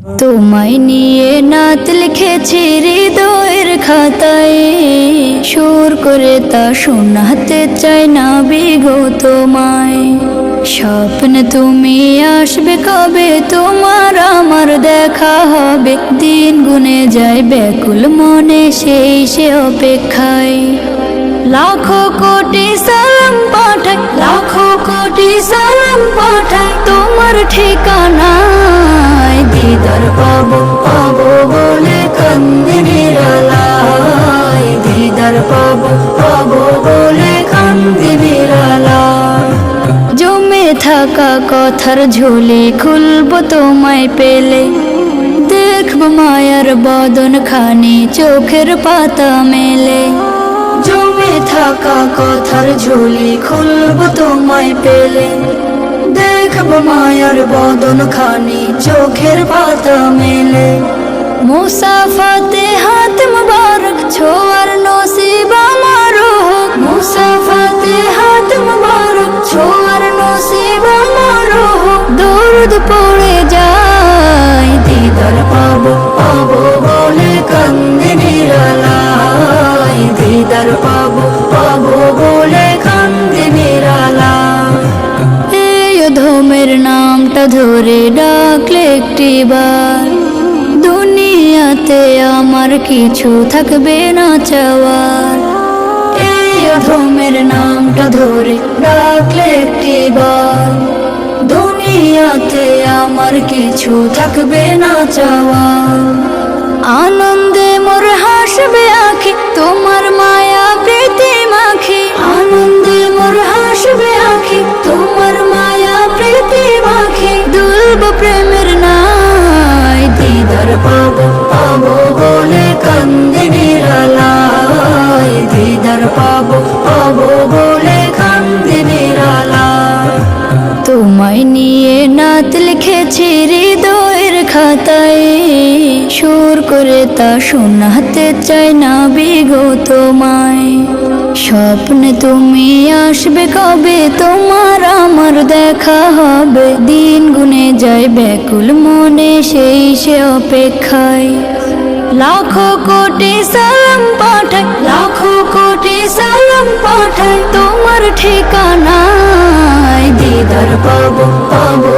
তোমায় নিয়ে নাত লিখেছি হৃদয়ের খাতায়, সুর করে তা শোনাতে চাই না বিগো তোমায়। স্বপ্ন তুমি আসবে কবে, তোমার আমার দেখা হবে, দিন গুনে যায় ব্যাকুল মনে সেই সে অপেক্ষায়। লাখো কোটি সালাম পাঠাই, লাখো কোটি সালাম পাঠাই তোমার ঠিকানায়। দিদার পাবো পাবো বলে কান্দি নিরালায়, দিদার পাবো পাবো বলে কান্দি নিরালায়। জমে থাকা কথার ঝুলি খুলবো তোমায় পেলে, দেখবো মায়ার বদন খানি চোখের পাতা মেলে। জমে থাকা কথার ঝুলি খুলবো তোমায় পেলে, দেখবো মায়ার বদন খানি চোখের পাতা মেলে। মুসাফাতে হাত মুবারক ছোঁয়ার নসিব আমার হোক, মুসাফাতে হাত মুবারক ছোঁয়ার নসিব আমার হোক। দরুদ পড়ে যায় দিদার পাবো পাবো বলে কান্দি নিরালায়, দিদার পাবো পাবো বলে কান্দি নিরালায়। এই অধমের নামটা ধরে ডাকলে একটিবার, দুনিয়াতে আমার কিছু থাকবে না চাওয়ার। এই অধমের নামটা ধরে ডাকলে একটিবার, দুনিয়াতে আমার কিছু থাকবে না চাওয়ার। আনন্দে মোর হাসবে আঁখি তোমার মায়া প্রীতি মাখি, আনন্দে মোর হাসবে আঁখি তোমার মায়া প্রীতি মাখি। দুলব প্রেমের নাই দিদার পাবো পাবো বলে কান্দি নিরালায়, দিদার পাবো পাবো বলে কান্দি নিরালায়। তোমায় নিয়ে নাত লিখেছি হৃদয়ের খাতায়, সুর করে তা শোনাতে চাই না বিগো তোমায়। স্বপ্নে তুমি আসবে কবে, তোমার আমার দেখা হবে, দিন গুনে যায় ব্যাকুল মনে সেই সে অপেক্ষায়। লাখো কোটি সালাম পাঠাই, লাখো কোটি সালাম পাঠাই তোমার ঠিকানায়। দিদার পাবো পাবো